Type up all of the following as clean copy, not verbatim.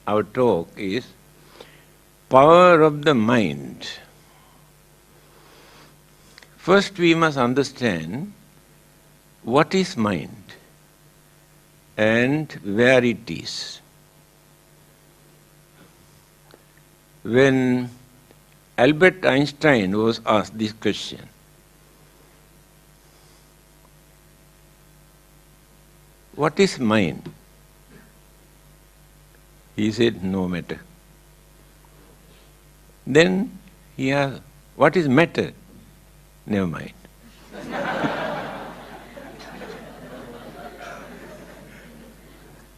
our talk is power of the mind. First we must understand what is mind and where it is. When Albert Einstein was asked this question, what is mind? He said, no matter. Then he asked, what is matter? Never mind.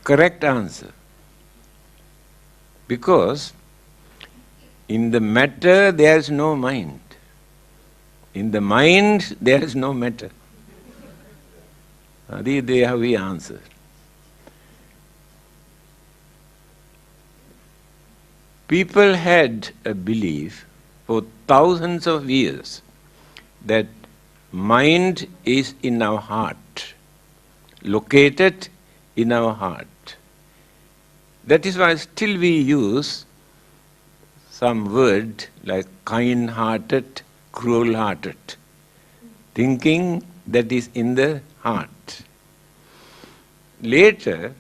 Correct answer. Because in the matter there is no mind. In the mind there is no matter. They have we answered. People had a belief for thousands of years that mind is in our heart, located in our heart. That is why still we use some word like kind-hearted, cruel-hearted, thinking that is in the heart. Later,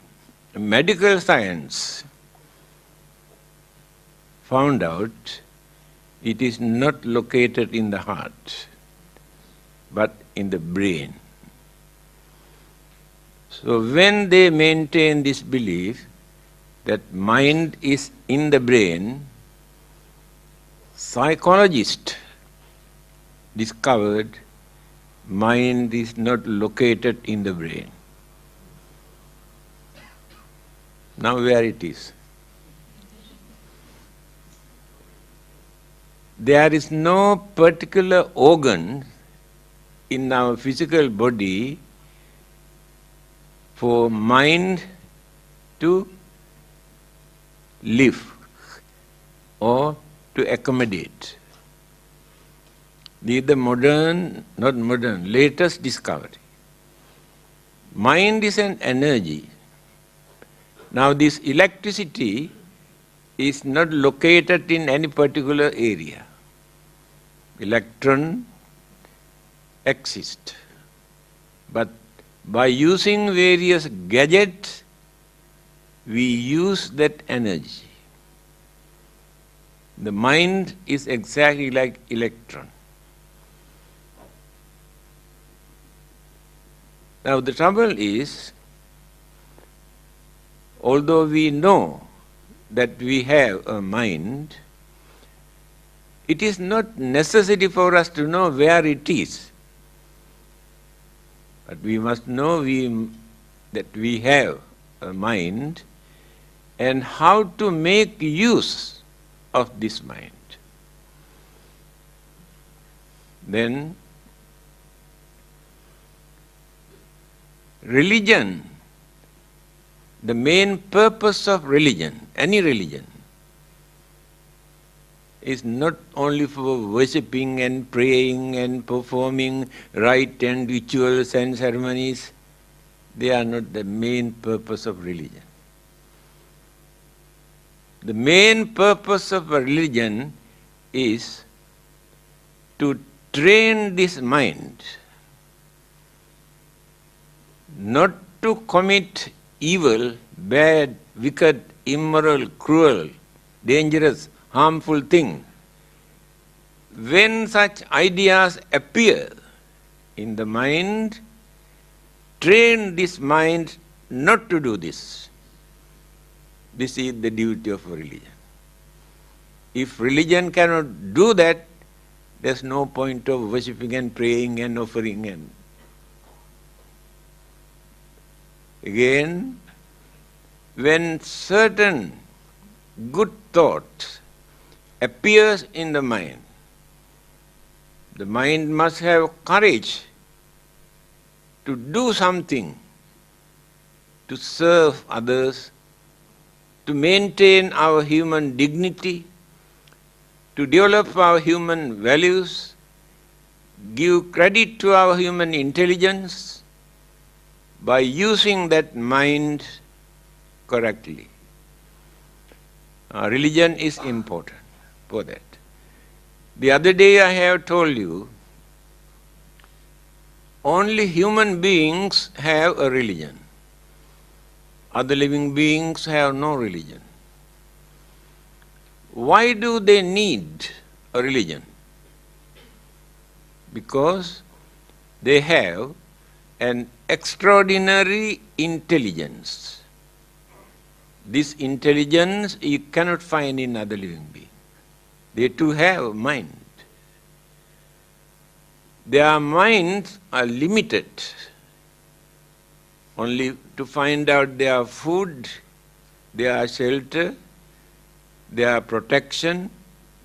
medical science found out it is not located in the heart, but in the brain. So when they maintain this belief that mind is in the brain, psychologists discovered mind is not located in the brain. Now where it is? There is no particular organ in our physical body for mind to live or to accommodate. This is the latest discovery. Mind is an energy. Now this electricity is not located in any particular area. Electron exists. But by using various gadgets, we use that energy. The mind is exactly like electron. Now the trouble is, although we know that we have a mind, it is not necessary for us to know where it is. But we must know that we have a mind and how to make use of this mind. Then, religion, the main purpose of religion, any religion, is not only for worshipping and praying and performing rite and rituals and ceremonies. They are not the main purpose of religion. The main purpose of a religion is to train this mind not to commit evil, bad, wicked, immoral, cruel, dangerous, harmful thing. When such ideas appear in the mind, train this mind not to do this. This is the duty of religion. If religion cannot do that, there's no point of worshipping and praying and offering. And again, when certain good thoughts appears in the mind must have courage to do something, to serve others, to maintain our human dignity, to develop our human values, give credit to our human intelligence by using that mind correctly. Religion is important for that. The other day I have told you, only human beings have a religion. Other living beings have no religion. Why do they need a religion? Because they have an extraordinary intelligence. This intelligence you cannot find in other living beings. They too have mind. Their minds are limited only to find out their food, their shelter, their protection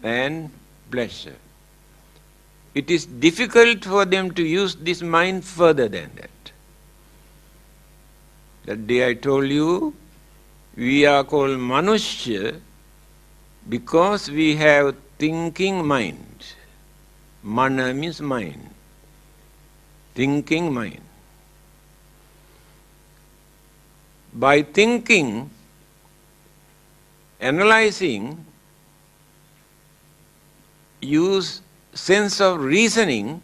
and pleasure. It is difficult for them to use this mind further than that. That day I told you, we are called Manushya because we have thinking mind. Mana means mind. Thinking mind. By thinking, analyzing, use sense of reasoning,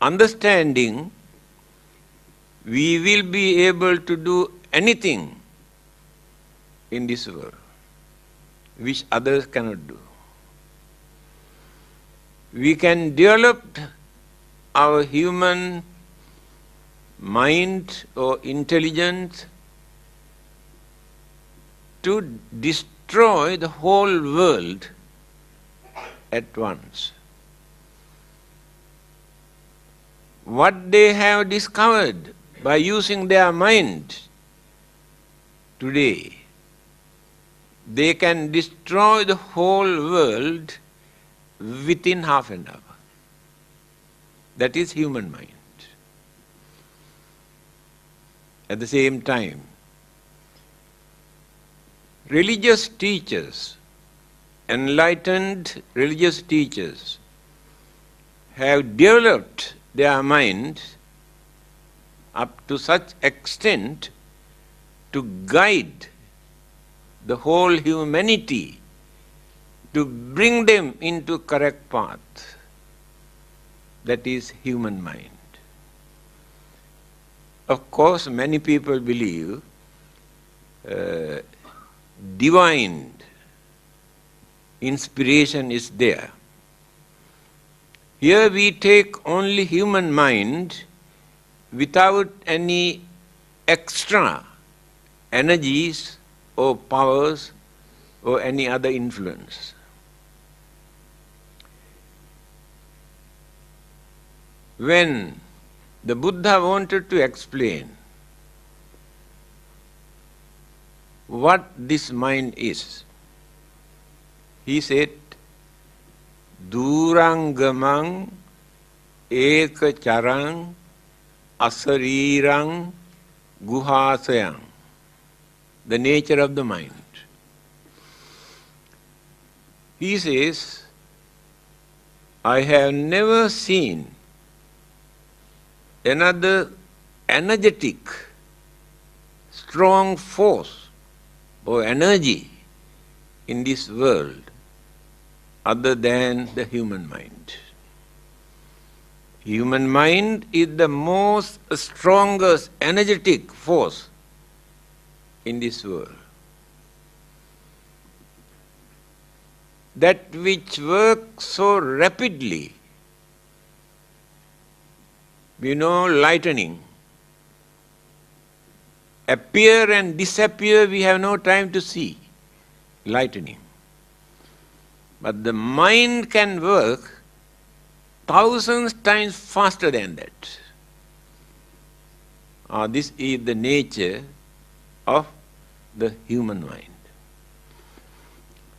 understanding, we will be able to do anything in this world which others cannot do. We can develop our human mind or intelligence to destroy the whole world at once. What they have discovered by using their mind today, they can destroy the whole world within half an hour. That is human mind. At the same time, religious teachers, enlightened religious teachers, have developed their minds up to such extent to guide the whole humanity, to bring them into correct path. That is human mind. Of course, many people believe divine inspiration is there. Here we take only human mind without any extra energies or powers or any other influence. When the Buddha wanted to explain what this mind is, he said, Durangamang eka charang asarirang guhasayang. The nature of the mind. He says, I have never seen another energetic, strong force or energy in this world other than the human mind. Human mind is the most strongest energetic force in this world. That which works so rapidly, we know lightning. Appear and disappear, we have no time to see lightning. But the mind can work thousands times faster than that. This is the nature of the human mind.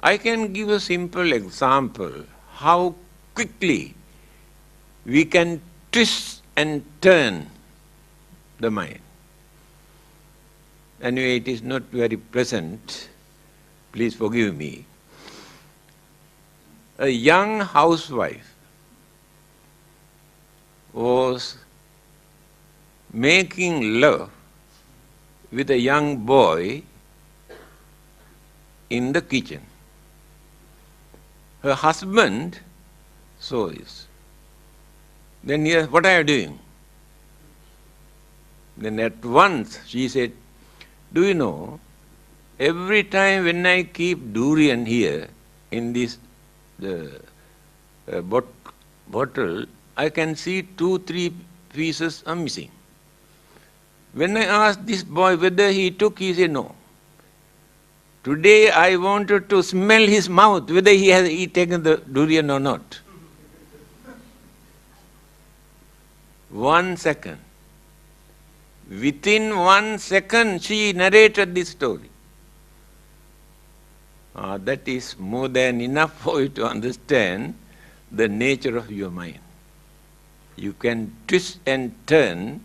I can give a simple example how quickly we can twist and turn the mind. Anyway, it is not very pleasant. Please forgive me. A young housewife was making love with a young boy in the kitchen. Her husband saw this. Then he asked, "What are you doing?" Then at once she said, "Do you know, every time when I keep durian here in this bottle, I can see 2-3 pieces are missing. When I asked this boy whether he took, he said no. Today I wanted to smell his mouth, whether he has taken the durian or not." 1 second. Within 1 second, she narrated this story. That is more than enough for you to understand the nature of your mind. You can twist and turn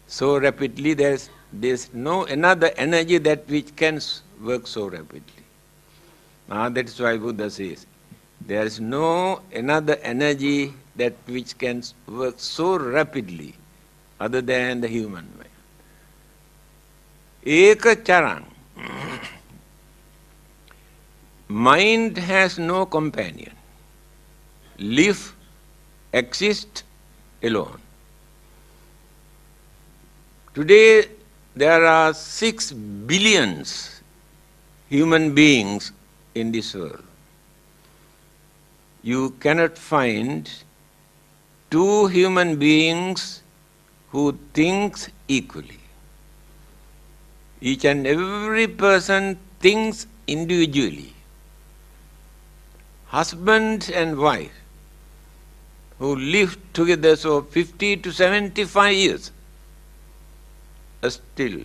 so rapidly, there's no another energy that which can work so rapidly. That is why Buddha says, there is no another energy that which can work so rapidly other than the human mind. Eka charang. Mind has no companion. Live, exist alone. Today there are 6 billion human beings in this world. You cannot find 2 human beings who thinks equally. Each and every person thinks individually. Husband and wife who live together so 50 to 75 years, still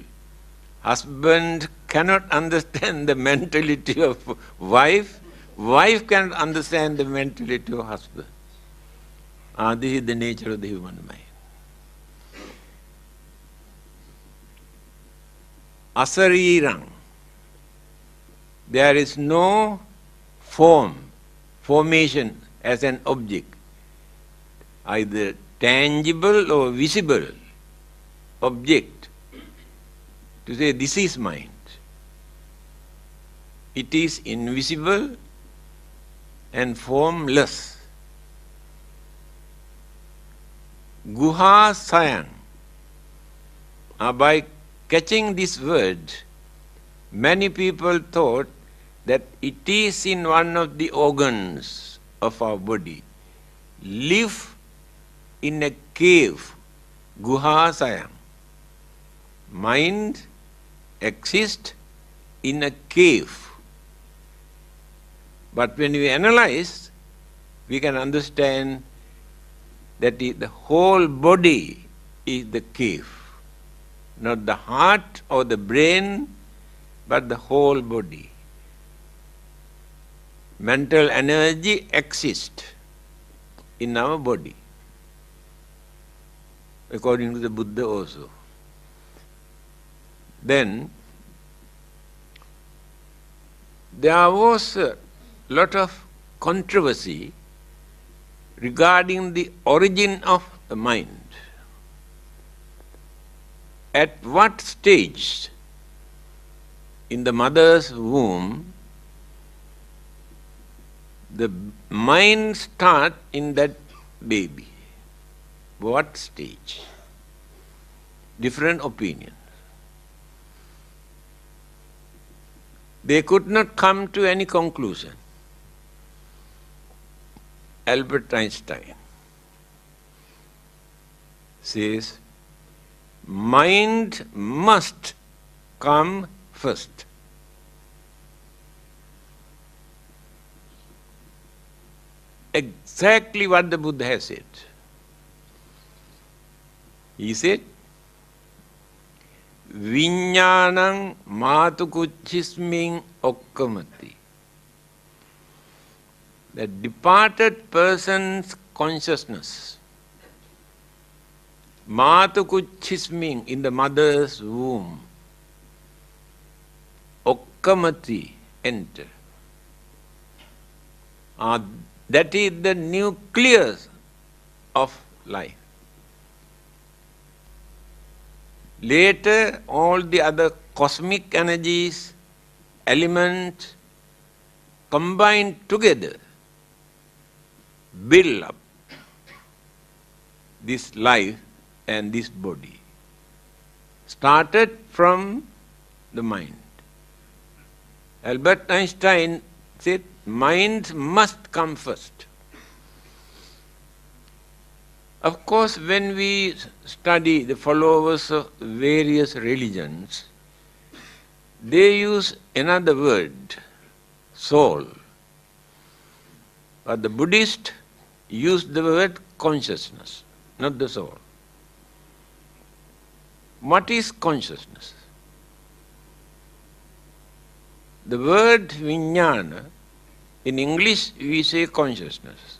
husband cannot understand the mentality of wife, wife cannot understand the mentality of husband. This is the nature of the human mind. Asarirang. There is no formation as an object, either tangible or visible object, to say this is mind. It is invisible and formless. Guha sayang. By catching this word, many people thought that it is in one of the organs of our body. Live in a cave. Guha sayang. Mind exists in a cave. But when we analyze, we can understand that the whole body is the cave. Not the heart or the brain, but the whole body. Mental energy exists in our body, according to the Buddha also. Then, there was a lot of controversy regarding the origin of the mind. At what stage in the mother's womb the mind starts in that baby? What stage? Different opinions. They could not come to any conclusion. Albert Einstein says, mind must come first. Exactly what the Buddha has said. He said, Viññānaṁ mātukuchismiñ okkamati. The departed person's consciousness, mātukuchismiñ, in the mother's womb, okkamati, enter. That is the nucleus of life. Later, all the other cosmic energies, elements, combined together build up this life and this body. Started from the mind. Albert Einstein said, mind must come first. Of course, when we study the followers of various religions, they use another word, soul. But the Buddhists use the word consciousness, not the soul. What is consciousness? The word vijnana, in English we say consciousness,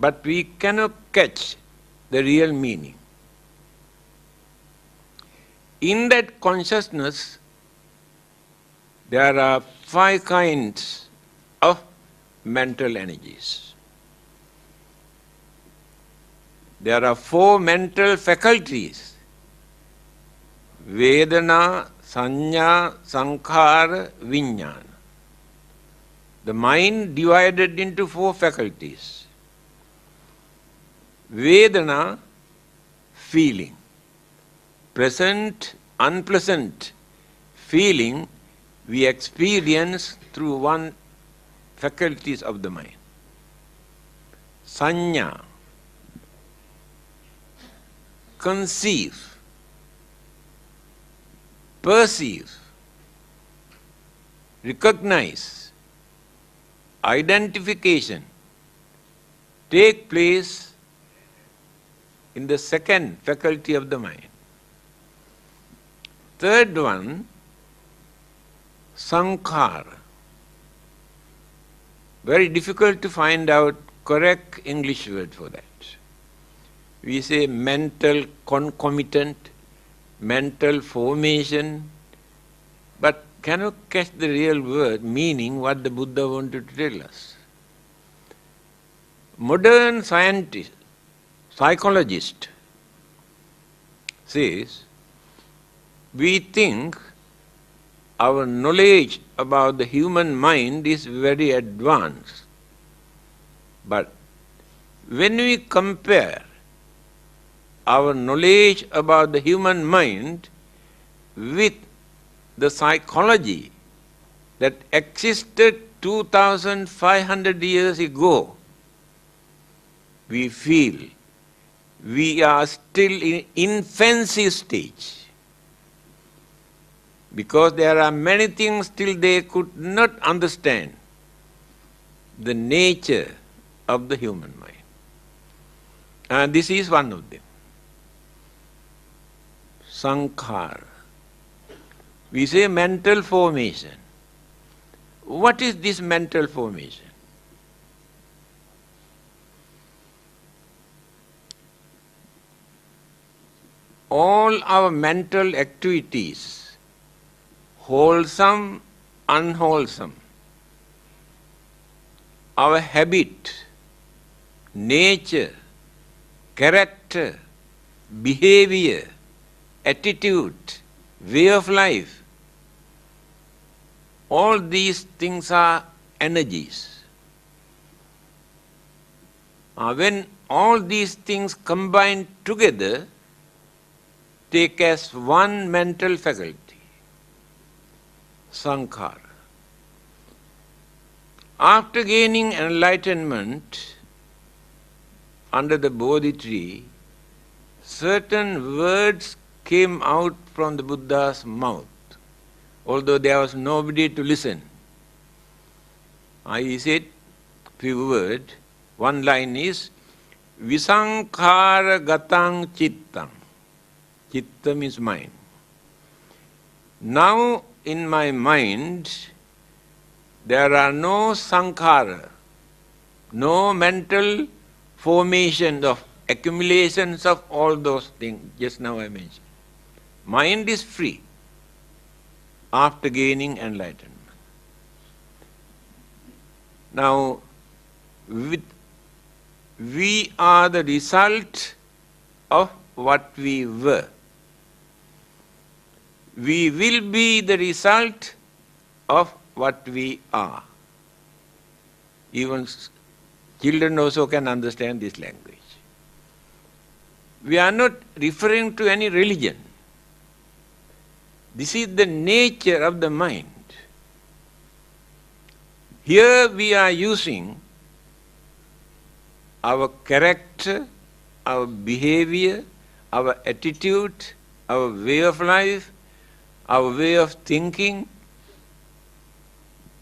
but we cannot catch the real meaning. In that consciousness, there are 5 kinds of mental energies. There are 4 mental faculties: Vedana, Sanya, Sankhara, Vijnana. The mind divided into 4 faculties. Vedana, feeling. Pleasant, unpleasant feeling we experience through one faculties of the mind. Sanya, conceive, perceive, recognize, identification take place in the second faculty of the mind. Third one, sankhara. Very difficult to find out correct English word for that. We say mental concomitant, mental formation, but cannot catch the real word, meaning what the Buddha wanted to tell us. Modern scientist, psychologist says, we think our knowledge about the human mind is very advanced. But when we compare our knowledge about the human mind with the psychology that existed 2,500 years ago, we feel we are still in infancy stage. Because there are many things still they could not understand the nature of the human mind. And this is one of them. Sankhara. We say mental formation. What is this mental formation? All our mental activities, wholesome, unwholesome, our habit, nature, character, behavior, attitude, way of life, all these things are energies. When all these things combine together, take as one mental faculty, sankhara. After gaining enlightenment under the Bodhi tree, certain words came out from the Buddha's mouth, although there was nobody to listen. He said few words. One line is, Visankhara gatang chittam. Chitta means mind. Now in my mind, there are no sankhara, no mental formations of accumulations of all those things just now I mentioned. Mind is free after gaining enlightenment. Now, we are the result of what we were. We will be the result of what we are. Even children also can understand this language. We are not referring to any religion. This is the nature of the mind. Here we are using our character, our behavior, our attitude, our way of life, our way of thinking,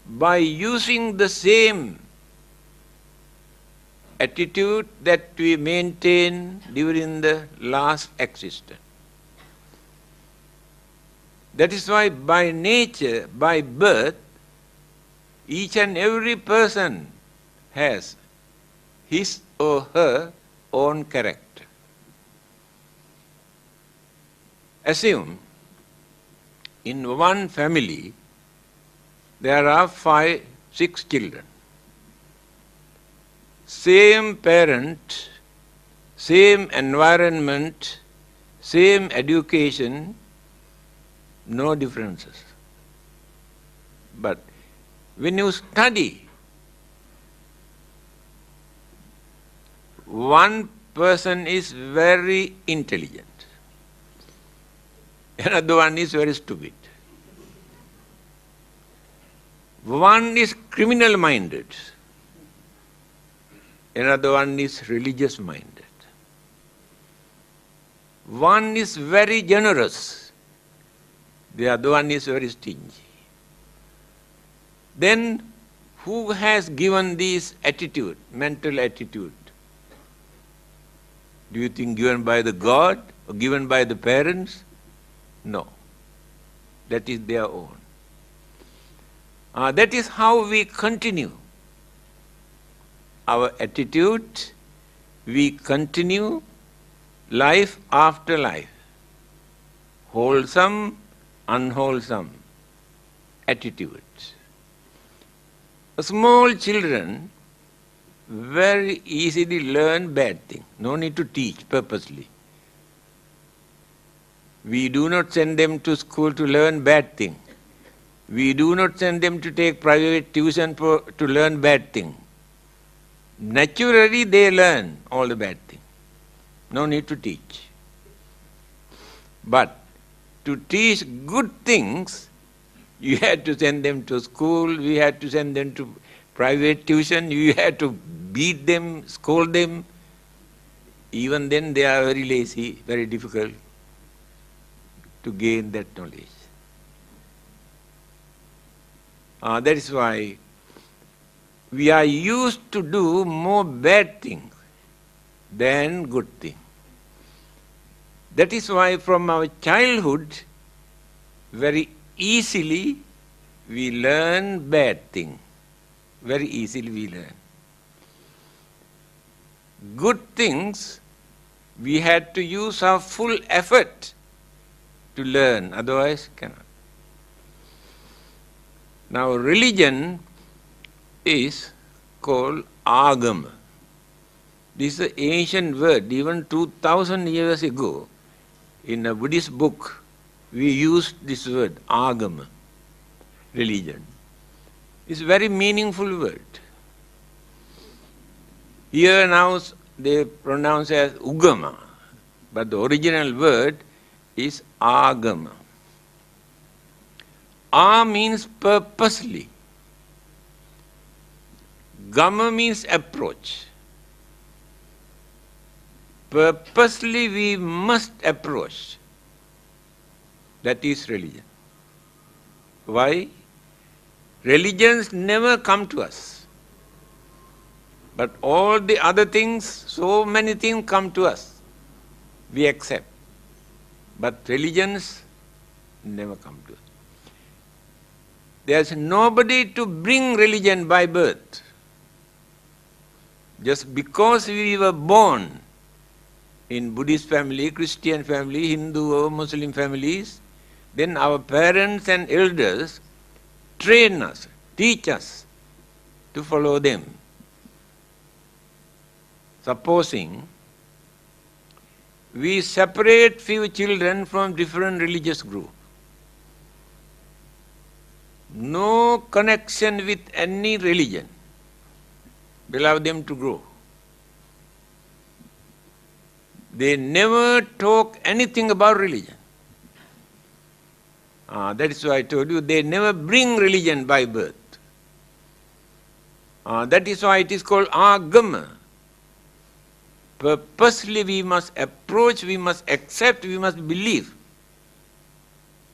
by using the same attitude that we maintained during the last existence. That is why by nature, by birth, each and every person has his or her own character. Assume in one family there are 5, 6 children. Same parent, same environment, same education, no differences. But when you study, one person is very intelligent, another one is very stupid. One is criminal minded, another one is religious minded. One is very generous, the other one is very stingy. Then who has given this attitude, mental attitude? Do you think given by the God or given by the parents? No. That is their own. That is how we continue our attitude. We continue life after life. Wholesome, unwholesome attitudes. Small children very easily learn bad things. No need to teach purposely. We do not send them to school to learn bad things. We do not send them to take private tuition to learn bad things. Naturally they learn all the bad things. No need to teach. But to teach good things, you had to send them to school, we had to send them to private tuition, you had to beat them, scold them. Even then they are very lazy, very difficult to gain that knowledge. That is why we are used to do more bad things than good things. That is why from our childhood, very easily we learn bad things. Very easily we learn. Good things, we had to use our full effort to learn, otherwise cannot. Now religion is called agama. This is an ancient word. Even 2000 years ago, in a Buddhist book, we used this word, agama, religion. It's a very meaningful word. Here now they pronounce as ugama, but the original word is agama. A means purposely. Gama means approach. Purposely we must approach. That is religion. Why? Religions never come to us. But all the other things, so many things come to us. We accept. But religions never come to us. There's nobody to bring religion by birth. Just because we were born in Buddhist family, Christian family, Hindu or Muslim families, then our parents and elders train us, teach us to follow them. Supposing we separate few children from different religious groups, no connection with any religion, allow them to grow. They never talk anything about religion. That is why I told you, they never bring religion by birth. That is why it is called agama. Purposely we must approach, we must accept, we must believe.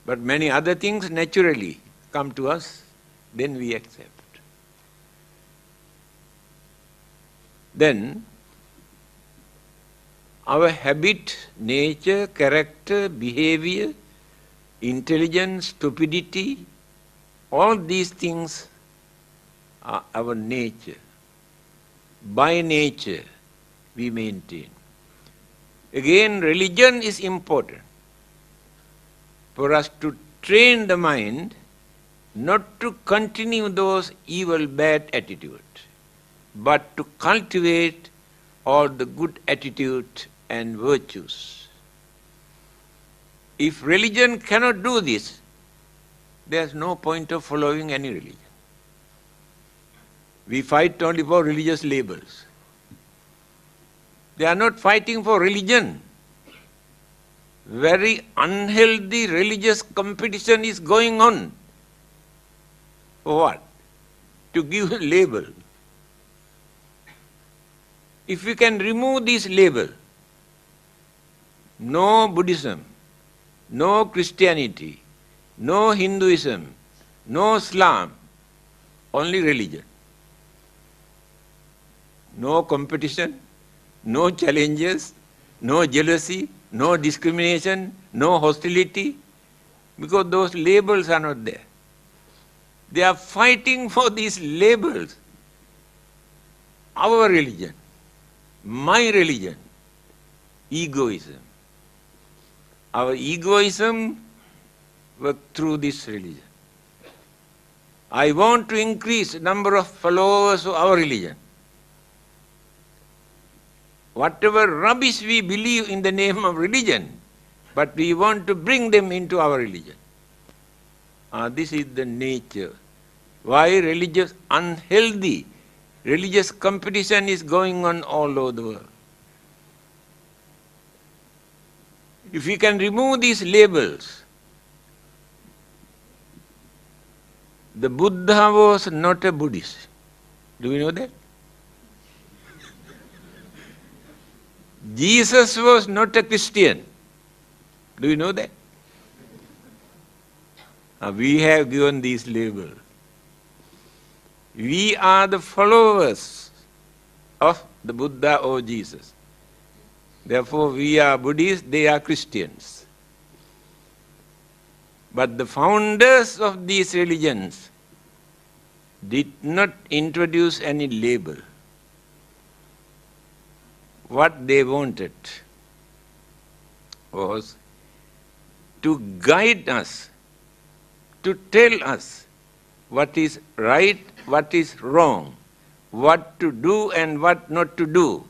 But many other things naturally come to us, then we accept. Then, our habit, nature, character, behavior, intelligence, stupidity, all these things are our nature. By nature, we maintain. Again, religion is important for us to train the mind not to continue those evil, bad attitudes, but to cultivate all the good attitudes and virtues. If religion cannot do this, there is no point of following any religion. We fight only for religious labels. They are not fighting for religion. Very unhealthy religious competition is going on. For what? To give a label. If we can remove this label, no Buddhism, no Christianity, no Hinduism, no Islam, only religion. No competition, no challenges, no jealousy, no discrimination, no hostility, because those labels are not there. They are fighting for these labels. Our religion, my religion, egoism. Our egoism works through this religion. I want to increase the number of followers of our religion. Whatever rubbish we believe in the name of religion, but we want to bring them into our religion. This is the nature. Why unhealthy religious competition is going on all over the world. If we can remove these labels, the Buddha was not a Buddhist. Do you know that? Jesus was not a Christian. Do you know that? We have given these labels. We are the followers of the Buddha or Jesus. Therefore, we are Buddhists, they are Christians. But the founders of these religions did not introduce any label. What they wanted was to guide us, to tell us what is right, what is wrong, what to do and what not to do,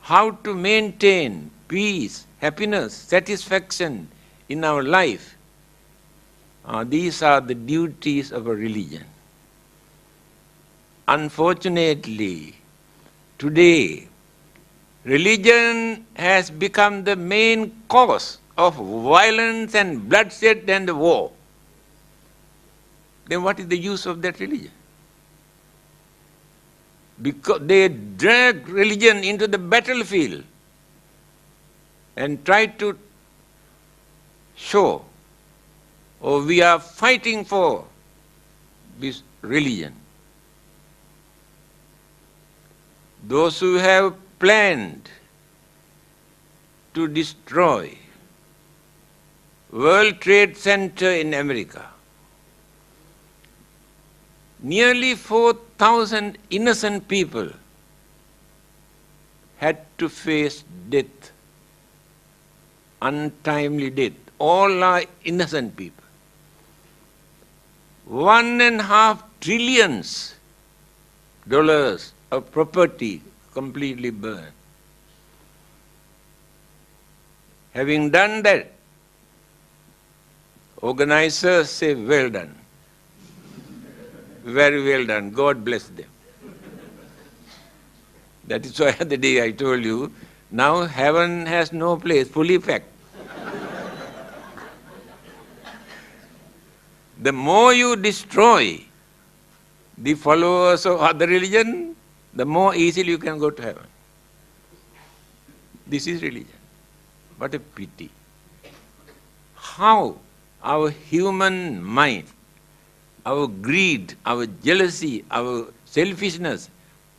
how to maintain peace, happiness, satisfaction in our life. These are the duties of a religion. Unfortunately, today, religion has become the main cause of violence and bloodshed and war. Then what is the use of that religion? Because they drag religion into the battlefield and try to show, we are fighting for this religion. Those who have planned to destroy World Trade Center in America, nearly 4,000 innocent people had to face death, untimely death. All are innocent people. $1.5 trillion of property completely burned. Having done that, organizers say, well done. Very well done. God bless them. That is why the day I told you, now heaven has no place, fully packed. The more you destroy the followers of other religion, the more easily you can go to heaven. This is religion. What a pity. How our human mind, our greed, our jealousy, our selfishness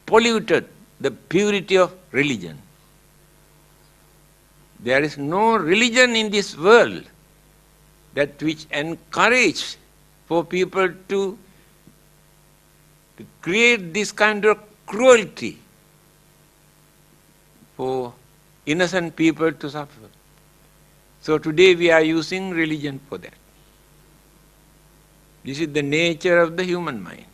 polluted the purity of religion. There is no religion in this world that which encourages for people to create this kind of cruelty for innocent people to suffer. So today we are using religion for that. This is the nature of the human mind.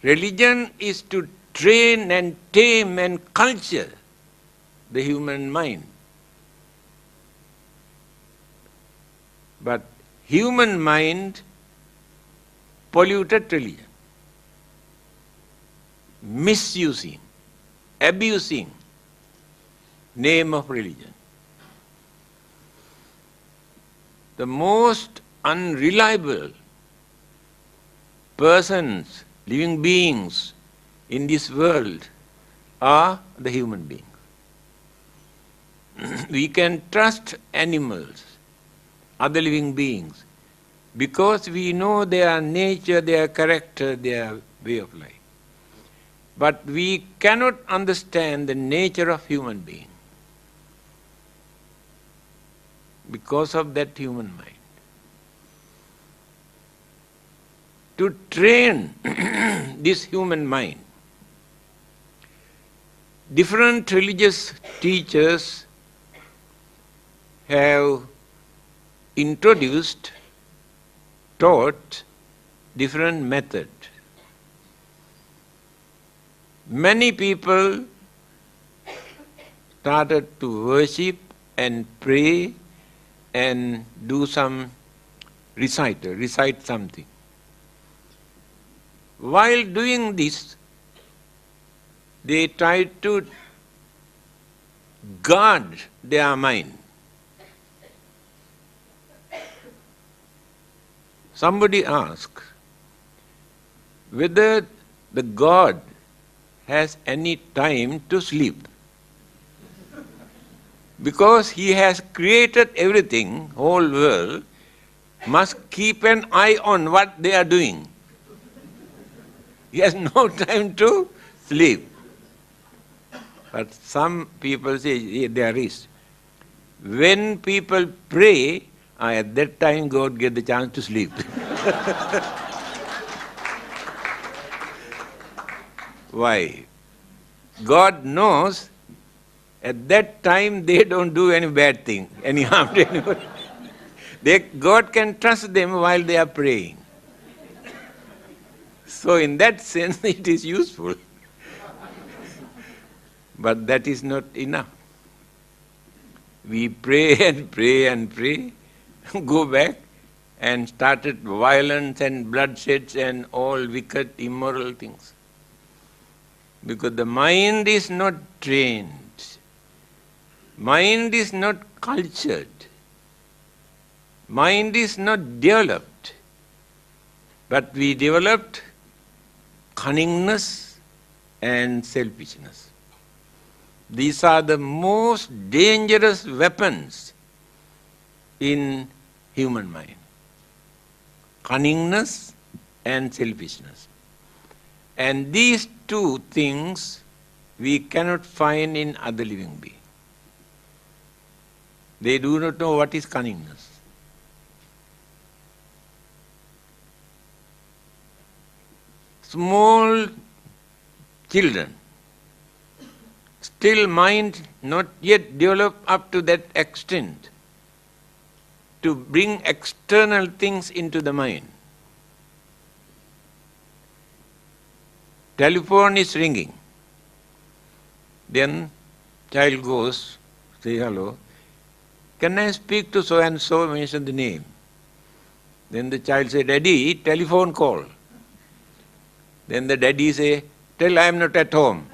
Religion is to train and tame and culture the human mind. But human mind polluted religion, misusing, abusing name of religion. The most unreliable persons, living beings in this world are the human beings. We can trust animals, other living beings, because we know their nature, their character, their way of life. But we cannot understand the nature of human being because of that human mind. To train this human mind, different religious teachers have introduced, taught different methods. Many people started to worship and pray and do some recite something. While doing this, they tried to guard their mind. Somebody asked whether the God has any time to sleep. Because he has created everything, whole world, must keep an eye on what they are doing. He has no time to sleep. But some people say there is. When people pray, at that time God gets the chance to sleep. Why? God knows at that time they don't do any bad thing, any harm to anybody. God can trust them while they are praying. So in that sense it is useful. But that is not enough. We pray and pray and pray, go back and started violence and bloodsheds and all wicked, immoral things. Because the mind is not trained. Mind is not cultured. Mind is not developed. But we developed cunningness and selfishness. These are the most dangerous weapons in human mind. Cunningness and selfishness. And these two things we cannot find in other living beings. They do not know what is cunningness. Small children, still mind not yet developed up to that extent to bring external things into the mind. Telephone is ringing. Then child goes, say hello. Can I speak to so and so? Mention the name. Then the child said, Daddy, telephone call. Then the daddy say, tell I am not at home.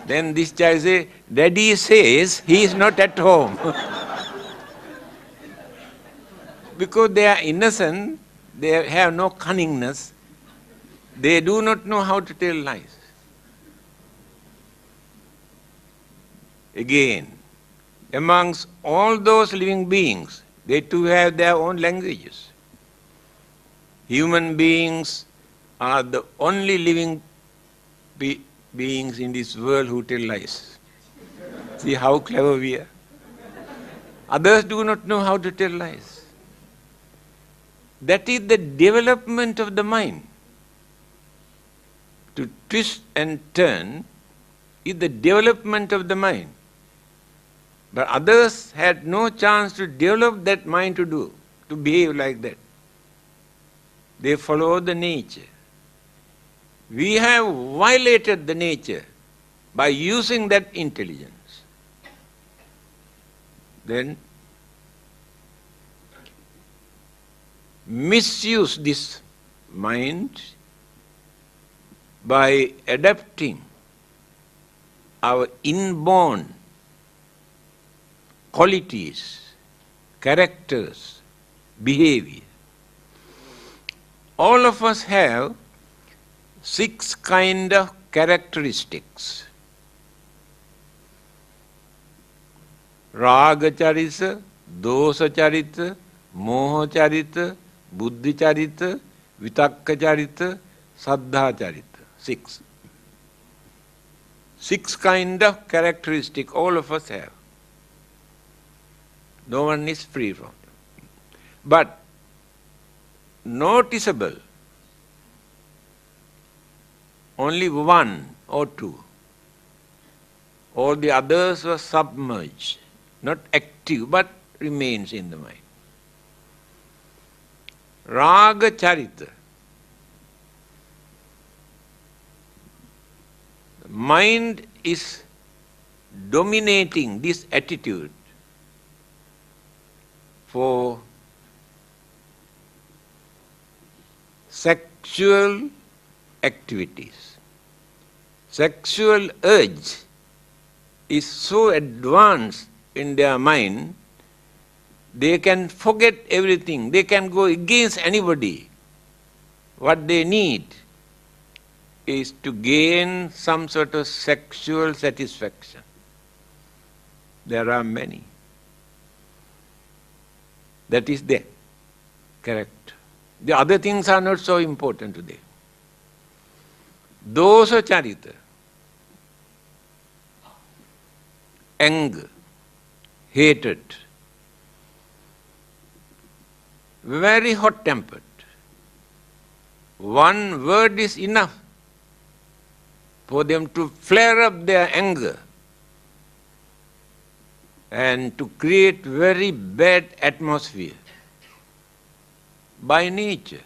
Then this child say, daddy says he is not at home. Because they are innocent, they have no cunningness, they do not know how to tell lies. Again, amongst all those living beings, they too have their own languages. Human beings are the only living beings in this world who tell lies. See how clever we are. Others do not know how to tell lies. That is the development of the mind. To twist and turn is the development of the mind. But others had no chance to develop that mind to behave like that. They follow the nature. We have violated the nature by using that intelligence. Then misuse this mind by adapting our inborn qualities, characters, behavior. All of us have 6 kind of characteristics. Raga charita, dosa charita, moha charita, buddhi charita, vitakka charita, saddha charita. 6. 6 kind of characteristic all of us have. No one is free from them. But noticeable, only 1 or 2. All the others were submerged, not active, but remains in the mind. Raga charita. The mind is dominating this attitude for sexual activities. Sexual urge is so advanced in their mind, they can forget everything. They can go against anybody. What they need is to gain some sort of sexual satisfaction. There are many. That is their character. The other things are not so important today. Dosa charita, anger, hatred, very hot-tempered. One word is enough for them to flare up their anger and to create very bad atmosphere. By nature.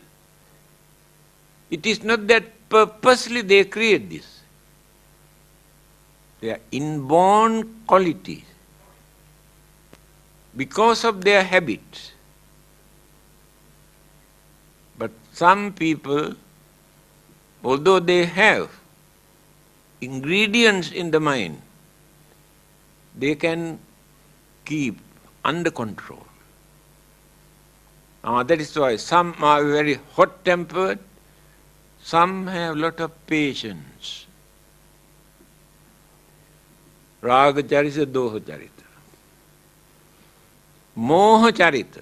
It is not that purposely they create this. They are inborn qualities. Because of their habits. But some people, although they have ingredients in the mind, they can keep under control. That is why some are very hot-tempered, some have a lot of patience. Raga charita, doha charita. Moha charita,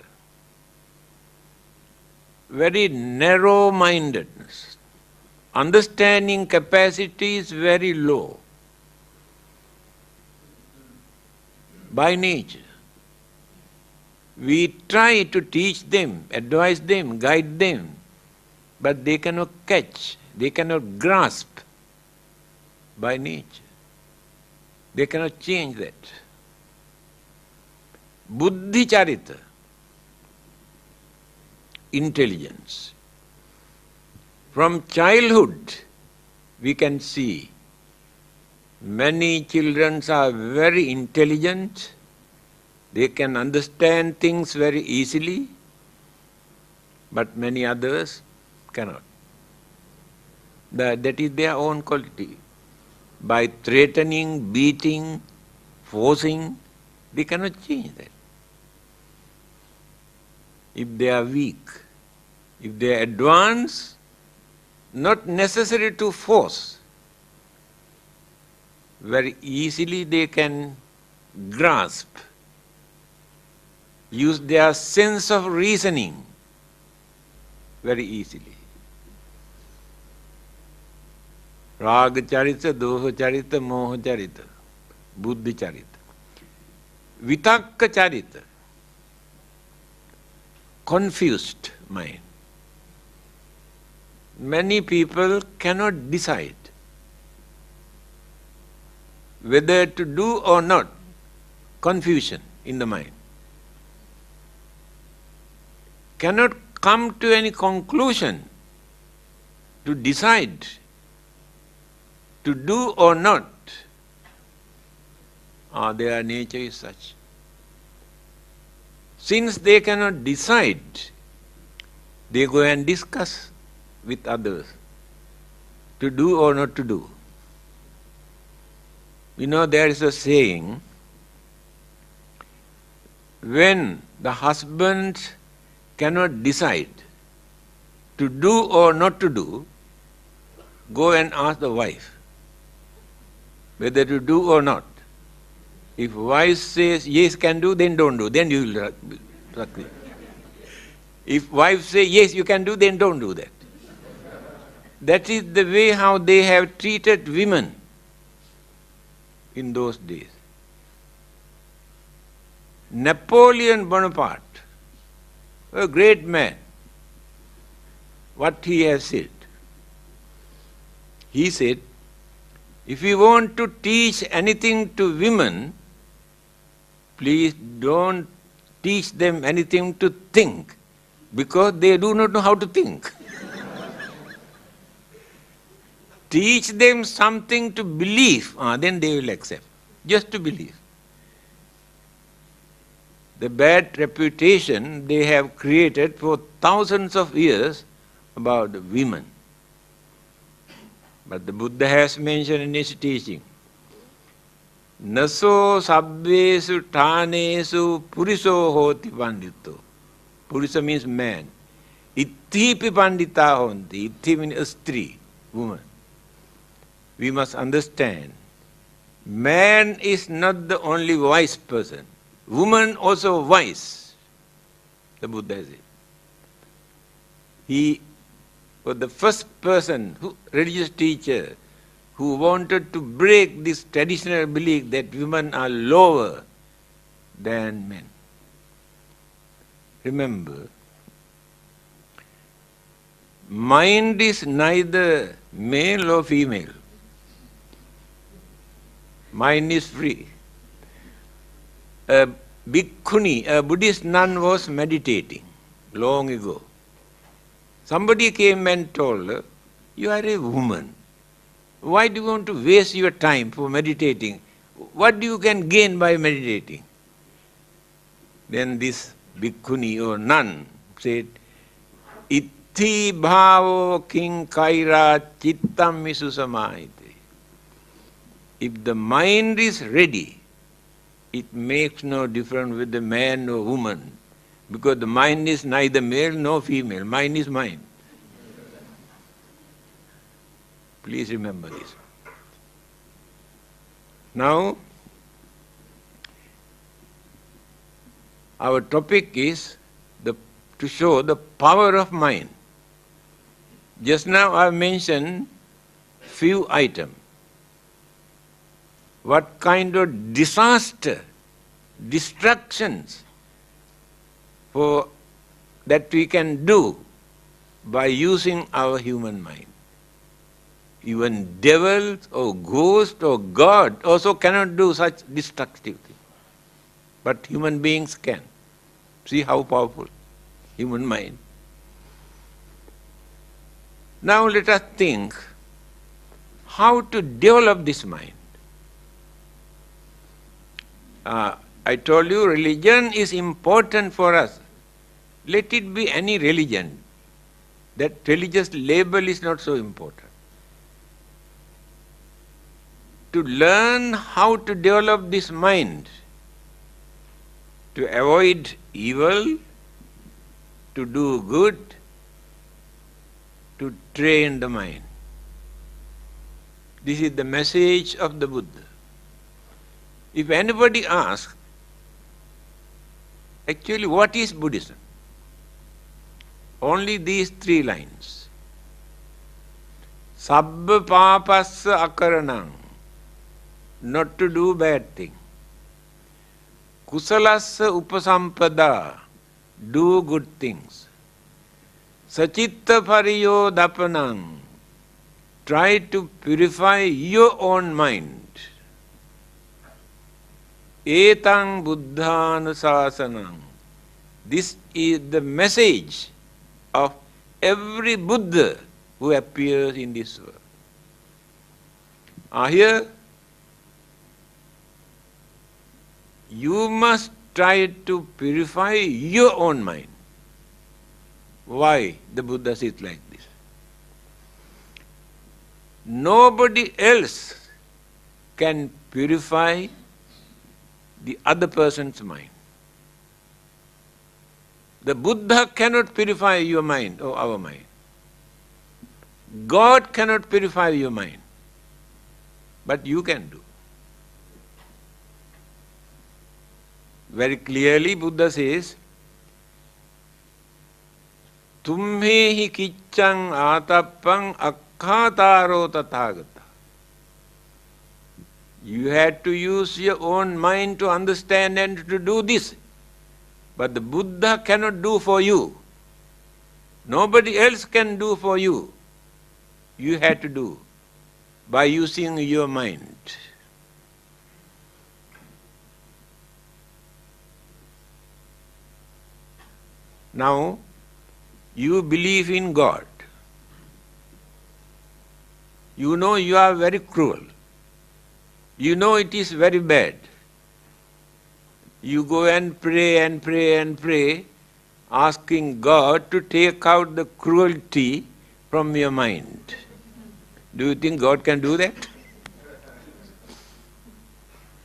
very narrow-mindedness. Understanding capacity is very low. By nature. We try to teach them, advise them, guide them, but they cannot catch, they cannot grasp by nature. They cannot change that. Buddhi charita, intelligence. From childhood, we can see many children are very intelligent. They can understand things very easily, but many others cannot. That is their own quality. By threatening, beating, forcing, they cannot change that. If they are weak, if they are advanced, not necessary to force, very easily they can grasp, use their sense of reasoning very easily. Raga charita, doha charita, moha charita, buddhi charita. Vitakka charita, confused mind. Many people cannot decide whether to do or not. Confusion in the mind. Cannot come to any conclusion to decide to do or not. Their nature is such. Since they cannot decide, they go and discuss with others to do or not to do. You know, there is a saying, when the husband cannot decide to do or not to do, go and ask the wife whether to do or not. If wife says yes, can do, then don't do, then you will succeed. If wife says yes, you can do, then don't do that. That is the way how they have treated women in those days. Napoleon Bonaparte, a great man, what he has said. He said, if you want to teach anything to women, please don't teach them anything to think, because they do not know how to think. Teach them something to believe, then they will accept. Just to believe. The bad reputation they have created for thousands of years about the women. But the Buddha has mentioned in his teaching, Naso sabbesu thanesu puriso hoti pandito. Purisa means man. Ithipi pandita honti. Ithi means a stree, woman. We must understand, man is not the only wise person. Woman also wise, the Buddha said. He was the first person, religious teacher, who wanted to break this traditional belief that women are lower than men. Remember, mind is neither male or female. Mind is free. A bhikkhuni, a Buddhist nun, was meditating long ago. Somebody came and told her, you are a woman. Why do you want to waste your time for meditating? What do you can gain by meditating? Then this bhikkhuni or nun said, Itti bhavo king kaira chittam misu samahite. If the mind is ready, it makes no difference with the man or woman, because the mind is neither male nor female. Mind is mind. Please remember this. Now, our topic is to show the power of mind. Just now I mentioned few items. What kind of disaster, destructions that we can do by using our human mind. Even devils or ghosts or God also cannot do such destructive things. But human beings can. See how powerful human mind. Now let us think how to develop this mind. I told you religion is important for us. Let it be any religion. That religious label is not so important. to learn how to develop this mind, to avoid evil, to do good, to train the mind. This is the message of the Buddha. If anybody asks, actually what is Buddhism? Only these 3 lines. Sabba papassa akaranam, not to do bad thing. Kusalassa upasampada, do good things. Sachitta pariyo dapanam, try to purify your own mind. Etang buddhanusasanam, this is the message of every Buddha who appears in this world. Here, you must try to purify your own mind. Why the Buddha says like this? Nobody else can purify the other person's mind. The Buddha cannot purify your mind or our mind. God cannot purify your mind. But you can do. Very clearly Buddha says, Tumhehi kiccang atappang akkhataro tathagata. You had to use your own mind to understand and to do this. But the Buddha cannot do for you. Nobody else can do for you. You had to do by using your mind. Now, you believe in God. You know you are very cruel. You know it is very bad. You go and pray and pray and pray, asking God to take out the cruelty from your mind. Do you think God can do that?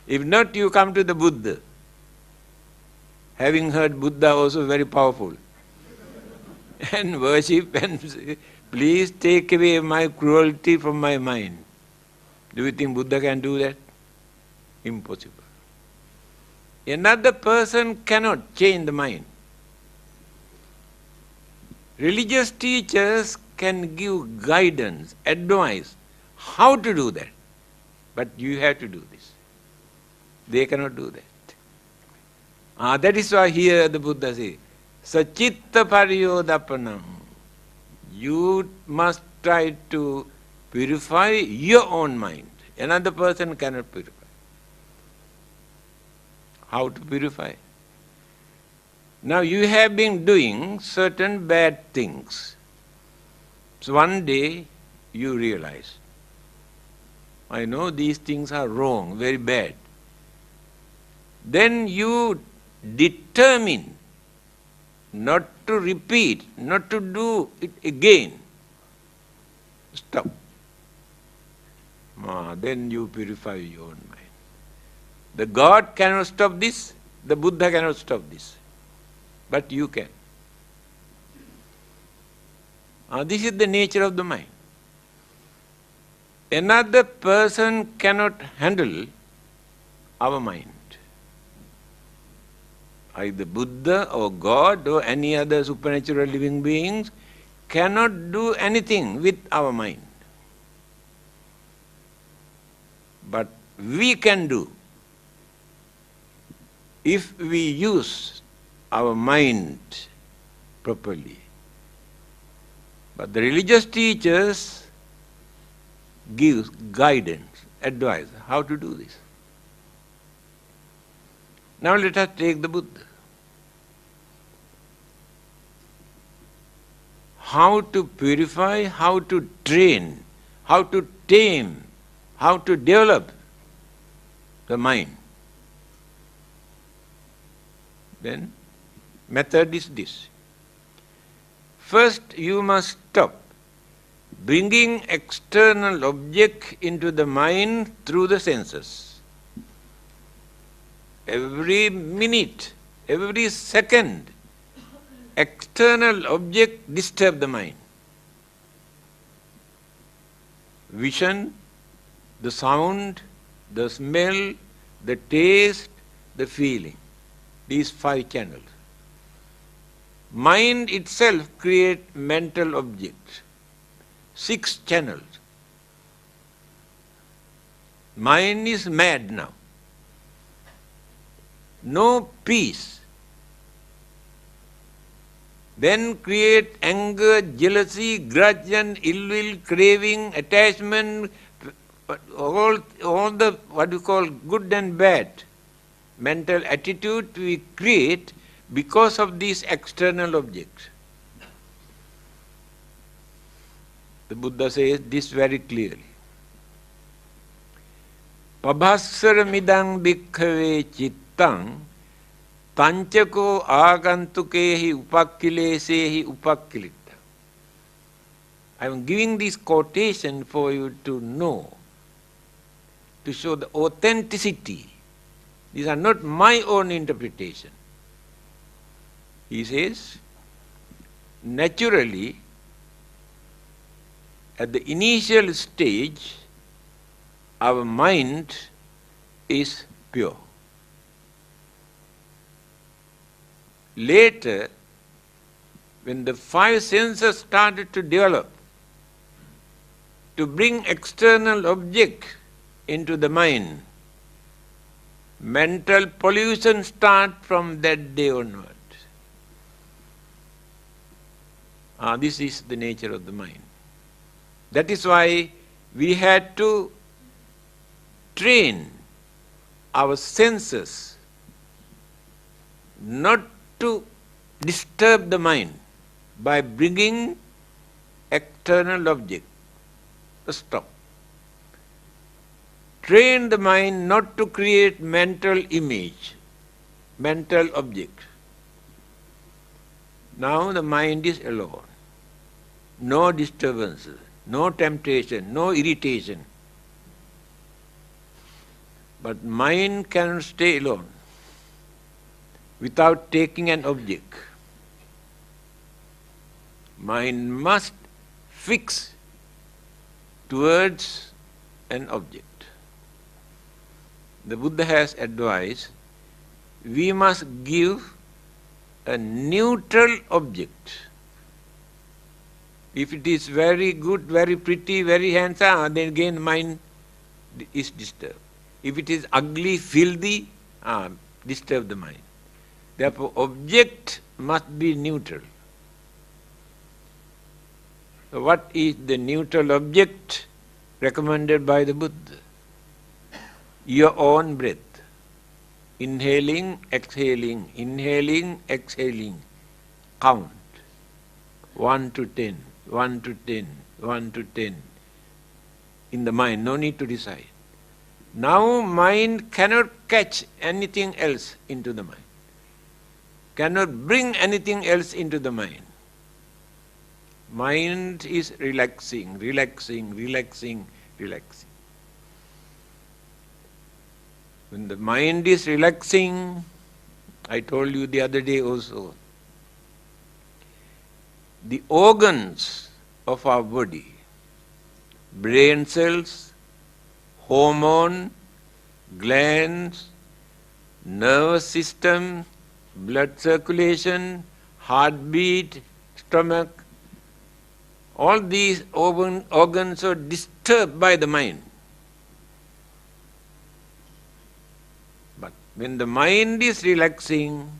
If not, you come to the Buddha. Having heard Buddha also very powerful. And worship and say, please take away my cruelty from my mind. Do you think Buddha can do that? Impossible. Another person cannot change the mind. Religious teachers can give guidance, advice, how to do that. But you have to do this. They cannot do that. That is why here the Buddha says, Sachitta pariyodapanam. You must try to purify your own mind. Another person cannot purify. How to purify? Now you have been doing certain bad things. So one day you realize, I know these things are wrong, very bad. Then you determine not to repeat, not to do it again. Stop. Then you purify your own mind. The God cannot stop this, the Buddha cannot stop this. But you can. This is the nature of the mind. Another person cannot handle our mind. Either Buddha or God or any other supernatural living beings cannot do anything with our mind. But we can do if we use our mind properly. But the religious teachers give guidance, advice, how to do this. Now let us take the Buddha. How to purify, how to train, how to tame, how to develop the mind. Then, method is this. First, you must stop bringing external object into the mind through the senses. Every minute, every second, external object disturb the mind. Vision, the sound, the smell, the taste, the feeling. These 5 channels. Mind itself creates mental objects. 6 channels. Mind is mad now. No peace. Then create anger, jealousy, grudge and ill will, craving, attachment, all the what you call good and bad mental attitude we create because of these external objects. The Buddha says this very clearly. Pabhassara midang bhikkhave chittang tanchako agantukehi upakkilesehi upakkilitta. I am giving this quotation for you to know, to show the authenticity. These are not my own interpretation. He says, naturally, at the initial stage, our mind is pure. Later, when the 5 senses started to develop, to bring external object into the mind, mental pollution starts from that day onward. This is the nature of the mind. That is why we had to train our senses not to disturb the mind by bringing external object. Stop. Train the mind not to create mental image, mental object. Now the mind is alone. No disturbances, no temptation, no irritation. But mind cannot stay alone without taking an object. Mind must fix towards an object. The Buddha has advised, we must give a neutral object. If it is very good, very pretty, very handsome, then again mind is disturbed. If it is ugly, filthy, disturb the mind. Therefore, object must be neutral. So what is the neutral object recommended by the Buddha? Your own breath. Inhaling, exhaling, inhaling, exhaling. Count. 1 to 10, 1 to 10, 1 to 10. In the mind, no need to decide. Now mind cannot catch anything else into the mind. Cannot bring anything else into the mind. Mind is relaxing, relaxing, relaxing, relaxing. When the mind is relaxing, I told you the other day also, the organs of our body, brain cells, hormone, glands, nervous system, blood circulation, heartbeat, stomach, all these organs are disturbed by the mind. But when the mind is relaxing,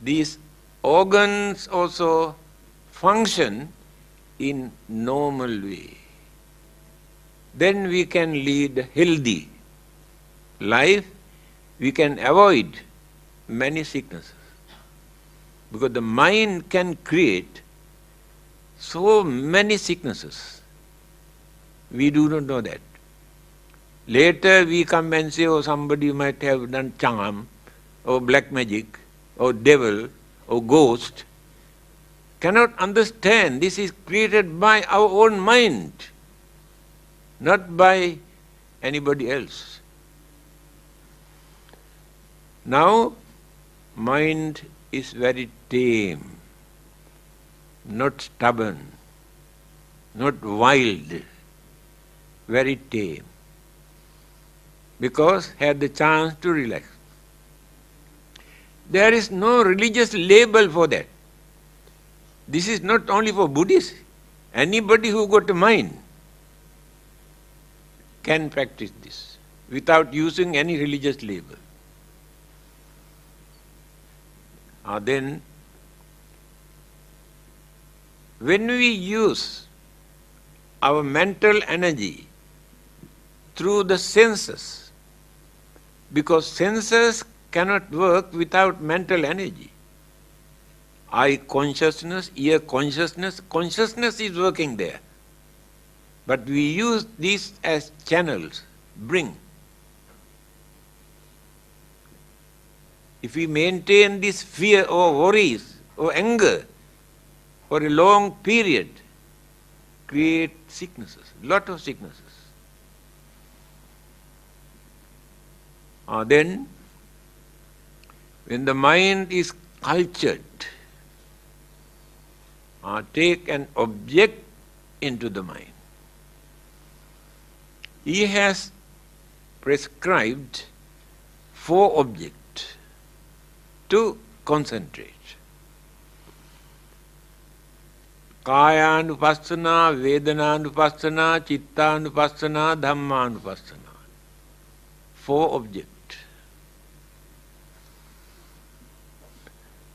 these organs also function in normal way. Then we can lead a healthy life, we can avoid many sicknesses. Because the mind can create so many sicknesses. We do not know that. Later we come and say, oh, somebody might have done charm, or black magic, or devil, or ghost. cannot understand this is created by our own mind, not by anybody else. Now, mind is very tame, not stubborn, not wild, very tame, because had the chance to relax. There is no religious label for that. This is not only for Buddhists. Anybody who got a mind can practice this without using any religious label. Then, when we use our mental energy through the senses, because senses cannot work without mental energy. Eye consciousness, ear consciousness, consciousness is working there. But we use these as channels, bring. If we maintain this fear or worries or anger for a long period, create sicknesses, lot of sicknesses. Then, when the mind is cultured, take an object into the mind. He has prescribed 4 objects to concentrate. Kayanupassana, Vedananupassana, Chittanupassana, Dhammanupassana. 4 objects.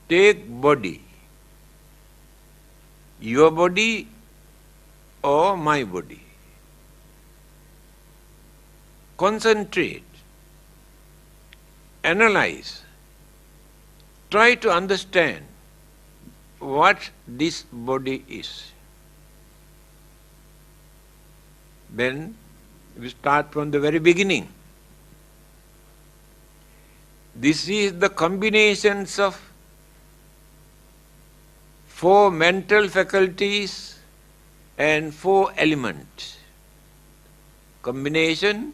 Take body, your body or my body. Concentrate, analyze, try to understand what this body is. Then we start from the very beginning. This is the combinations of 4 mental faculties and 4 elements. Combination,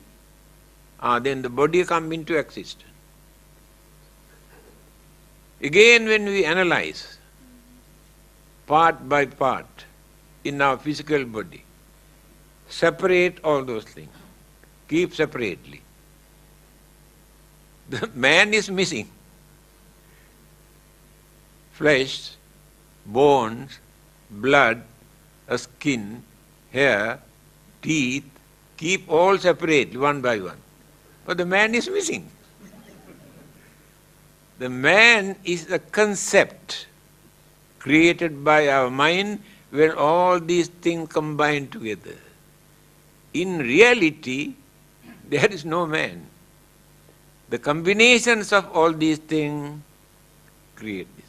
then the body comes into existence. Again, when we analyze part by part in our physical body, separate all those things, keep separately. The man is missing. Flesh, bones, blood, a skin, hair, teeth, keep all separate one by one. But the man is missing. The man is a concept created by our mind when all these things combine together. In reality, there is no man. The combinations of all these things create this.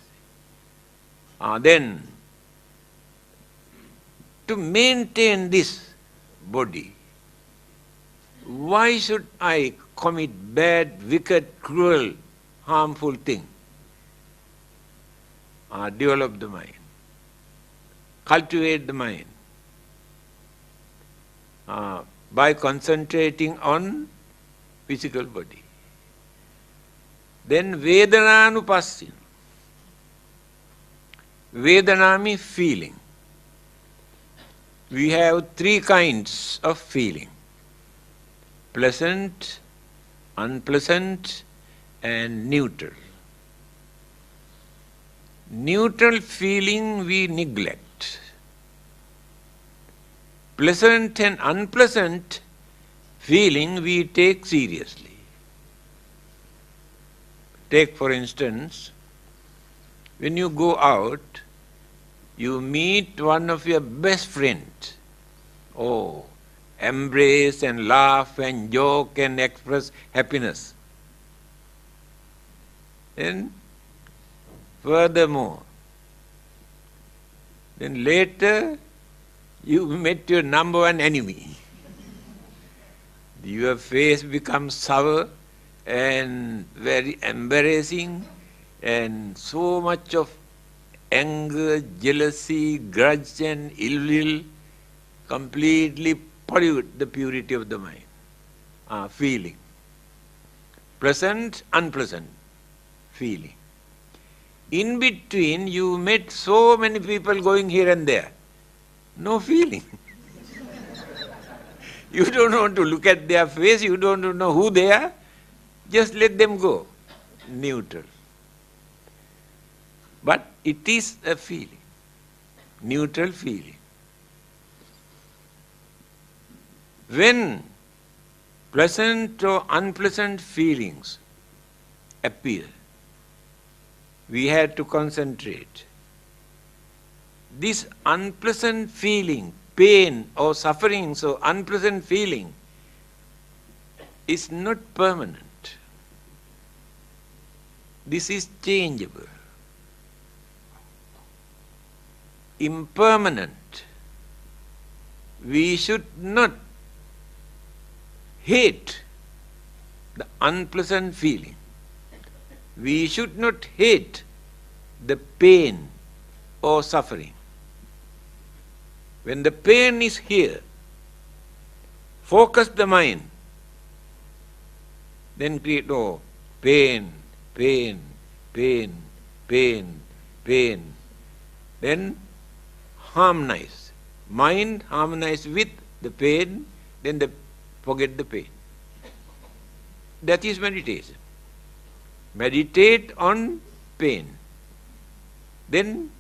Then, to maintain this body, why should I commit bad, wicked, cruel, harmful thing? Develop the mind. Cultivate the mind. By concentrating on physical body. Then Vedananupassana. Vedana means feeling. We have 3 kinds of feeling. Pleasant, unpleasant, and neutral. Neutral feeling we neglect. Pleasant and unpleasant feeling we take seriously. Take for instance, when you go out, you meet one of your best friends. Oh, embrace and laugh and joke and express happiness. And furthermore, then later you met your number 1 enemy. Your face becomes sour and very embarrassing, and so much of anger, jealousy, grudge and ill will completely pollute the purity of the mind. Feeling. Pleasant, unpleasant feeling. In between, you met so many people going here and there. No feeling. You don't want to look at their face, you don't know who they are. Just let them go. Neutral. But it is a feeling. Neutral feeling. When pleasant or unpleasant feelings appear, we had to concentrate. This unpleasant feeling, pain or suffering, so unpleasant feeling is not permanent. This is changeable. Impermanent. We should not hate the unpleasant feeling. We should not hate the pain or suffering. When the pain is here, focus the mind. Then create, pain, pain, pain, pain, pain. Then harmonize. Mind harmonize with the pain, then forget the pain. That is meditation. Meditate on pain. Then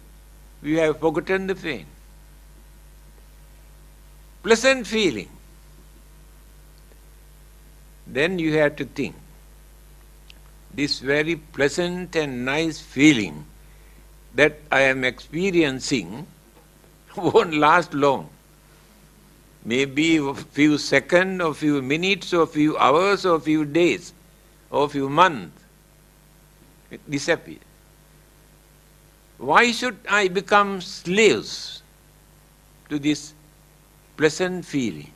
we have forgotten the pain. Pleasant feeling. Then you have to think, this very pleasant and nice feeling that I am experiencing won't last long. Maybe a few seconds, or few minutes, or few hours, or few days, or few months. It disappears. Why should I become slaves to this pleasant feeling?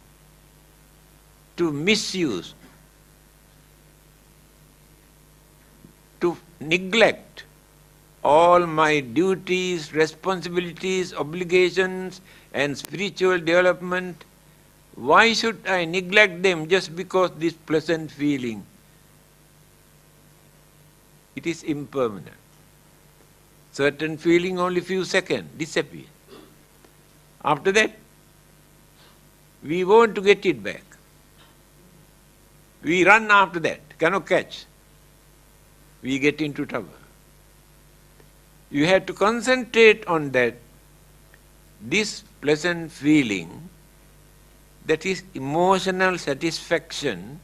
To misuse, to neglect all my duties, responsibilities, obligations, and spiritual development. Why should I neglect them just because this pleasant feeling? It is impermanent. Certain feeling only few seconds, disappear. After that, we want to get it back. We run after that, cannot catch. We get into trouble. You have to concentrate on that. This pleasant feeling, that is emotional satisfaction,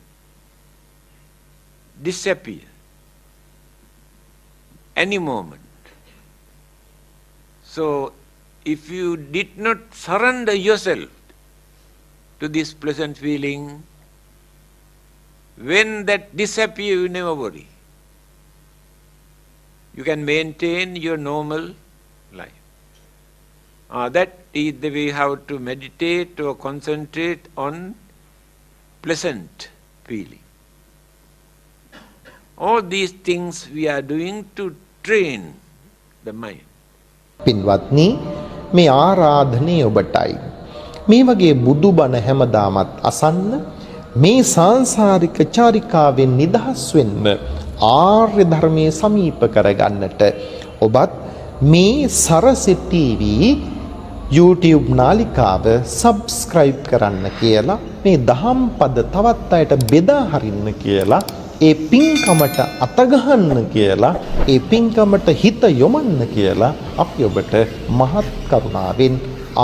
disappear any moment. So, if you did not surrender yourself to this pleasant feeling, when that disappears, you never worry. You can maintain your normal life. That is the way how to meditate or concentrate on pleasant feeling. All these things we are doing to train the mind. පින්වත්නි මේ ආරාධනය ඔබටයි. මේ වගේ බුදුබණ හැමදාමත් අසන්න, මේ සාංශාරික චාරිකාවෙන් නිදහස් වෙන්න, ආර්ය ධර්මයේ සමීප කරගන්නට ඔබත් මේ සරසි TV YouTube නාලිකාව subscribe කරන්න කියලා, මේ දහම් පද තවත් අයට බෙදා හරින්න කියලා, ඒ පින්කමට අතගහන්න කියලා, ඒ පින්කමට හිත යොමන්න කියලා අපි ඔබට මහත් කරුණාවෙන්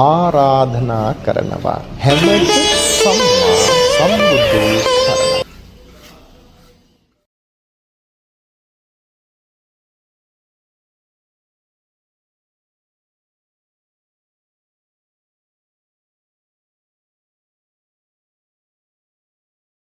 ආරාධනා කරනවා. හැමෝටම සම්මා සම්බුද්ධ